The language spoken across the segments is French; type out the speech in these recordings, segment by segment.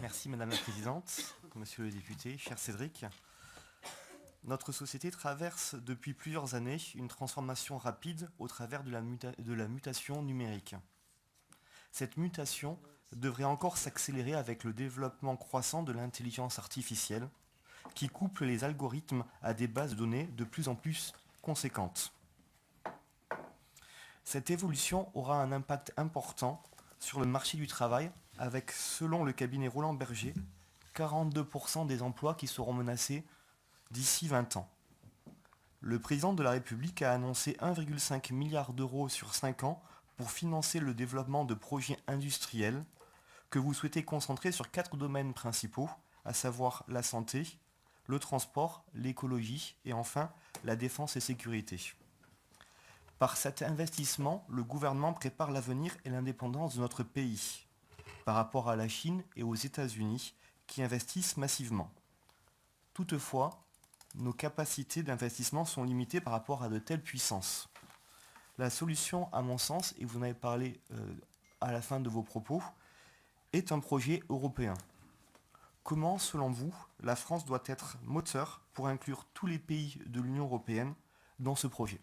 Merci Madame la Présidente, Monsieur le député, cher Cédric. Notre société traverse depuis plusieurs années une transformation rapide au travers de la mutation numérique. Cette mutation devrait encore s'accélérer avec le développement croissant de l'intelligence artificielle qui couple les algorithmes à des bases de données de plus en plus conséquentes. Cette évolution aura un impact important sur le marché du travail avec, selon le cabinet Roland Berger, 42% des emplois qui seront menacés d'ici 20 ans. Le président de la République a annoncé 1,5 milliard d'euros sur 5 ans pour financer le développement de projets industriels que vous souhaitez concentrer sur 4 domaines principaux, à savoir la santé, le transport, l'écologie et enfin la défense et sécurité. Par cet investissement, le gouvernement prépare l'avenir et l'indépendance de notre pays par rapport à la Chine et aux États-Unis qui investissent massivement. Toutefois, nos capacités d'investissement sont limitées par rapport à de telles puissances. La solution, à mon sens, et vous en avez parlé à la fin de vos propos, est un projet européen. Comment, selon vous, la France doit être moteur pour inclure tous les pays de l'Union européenne dans ce projet ?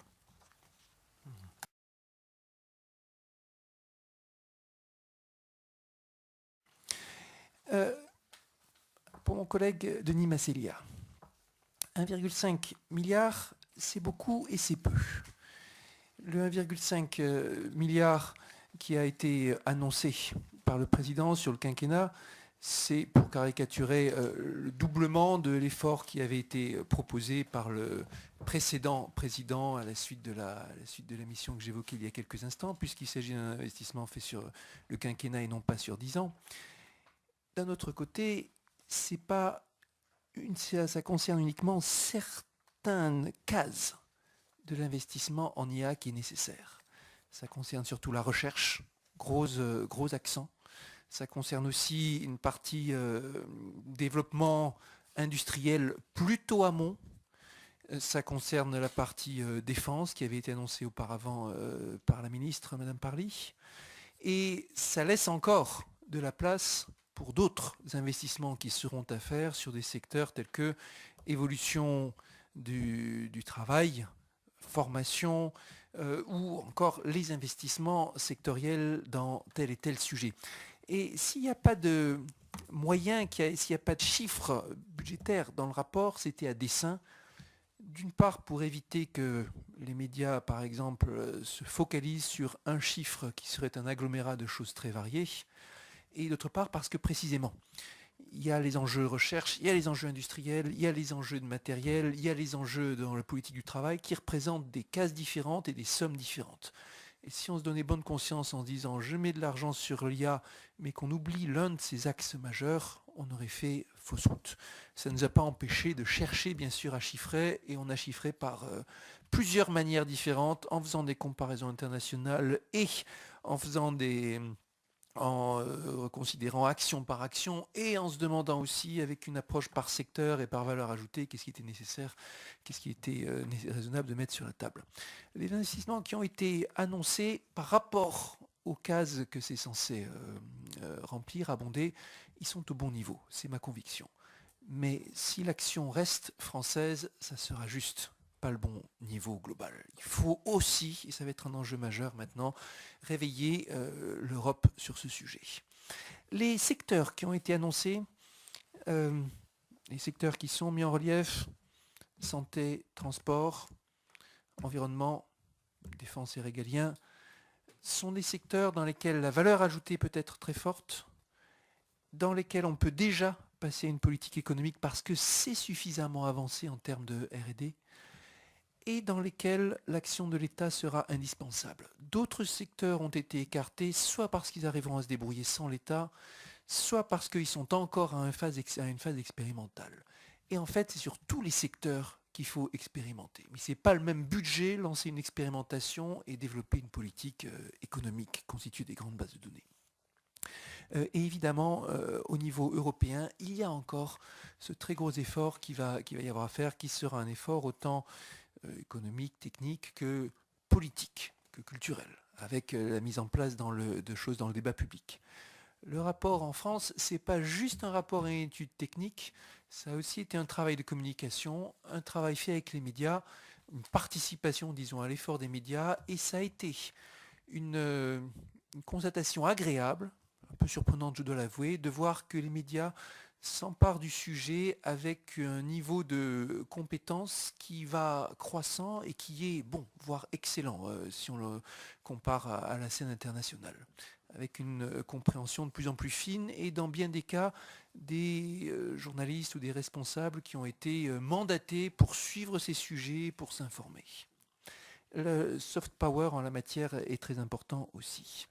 Pour mon collègue Denis Massélia, 1,5 milliard, c'est beaucoup et c'est peu. Le 1,5 milliard qui a été annoncé par le président sur le quinquennat, c'est, pour caricaturer, le doublement de l'effort qui avait été proposé par le précédent président à la suite de la mission que j'évoquais il y a quelques instants, puisqu'il s'agit d'un investissement fait sur le quinquennat et non pas sur 10 ans. D'un autre côté, ça concerne uniquement certaines cases de l'investissement en IA qui est nécessaire. Ça concerne surtout la recherche, gros accent. Ça concerne aussi une partie développement industriel plutôt amont. Ça concerne la partie défense qui avait été annoncée auparavant par la ministre, Madame Parly. Et ça laisse encore de la place pour d'autres investissements qui seront à faire sur des secteurs tels que évolution du travail, formation, ou encore les investissements sectoriels dans tel et tel sujet. Et s'il n'y a pas de moyens, s'il n'y a pas de chiffres budgétaires dans le rapport, c'était à dessein. D'une part, pour éviter que les médias, par exemple, se focalisent sur un chiffre qui serait un agglomérat de choses très variées, et d'autre part, parce que précisément, il y a les enjeux recherche, il y a les enjeux industriels, il y a les enjeux de matériel, il y a les enjeux dans la politique du travail qui représentent des cases différentes et des sommes différentes. Et si on se donnait bonne conscience en se disant je mets de l'argent sur l'IA, mais qu'on oublie l'un de ces axes majeurs, on aurait fait fausse route. Ça ne nous a pas empêché de chercher bien sûr à chiffrer, et on a chiffré par plusieurs manières différentes, en faisant des comparaisons internationales et en considérant action par action et en se demandant aussi avec une approche par secteur et par valeur ajoutée qu'est-ce qui était nécessaire, qu'est-ce qui était raisonnable de mettre sur la table. Les investissements qui ont été annoncés par rapport aux cases que c'est censé remplir, abonder, ils sont au bon niveau, c'est ma conviction. Mais si l'action reste française, ça sera juste pas le bon niveau global. Il faut aussi, et ça va être un enjeu majeur maintenant, réveiller l'Europe sur ce sujet. Les secteurs qui ont été annoncés, les secteurs qui sont mis en relief, santé, transport, environnement, défense et régalien, sont des secteurs dans lesquels la valeur ajoutée peut être très forte, dans lesquels on peut déjà passer à une politique économique parce que c'est suffisamment avancé en termes de R&D, et dans lesquels l'action de l'État sera indispensable. D'autres secteurs ont été écartés, soit parce qu'ils arriveront à se débrouiller sans l'État, soit parce qu'ils sont encore à une phase expérimentale. Et en fait, c'est sur tous les secteurs qu'il faut expérimenter. Mais ce n'est pas le même budget, lancer une expérimentation et développer une politique économique constituée des grandes bases de données. Et évidemment, au niveau européen, il y a encore ce très gros effort qu'il va y avoir à faire, qui sera un effort autant économique, technique que politique, que culturel, avec la mise en place de choses dans le débat public. Le rapport en France, c'est pas juste un rapport et une étude technique, ça a aussi été un travail de communication, un travail fait avec les médias, une participation, disons, à l'effort des médias, et ça a été une constatation agréable, un peu surprenante, je dois l'avouer, de voir que les médias s'emparent du sujet avec un niveau de compétence qui va croissant et qui est bon, voire excellent, si on le compare à la scène internationale, avec une compréhension de plus en plus fine et dans bien des cas des journalistes ou des responsables qui ont été mandatés pour suivre ces sujets, pour s'informer. Le soft power en la matière est très important aussi.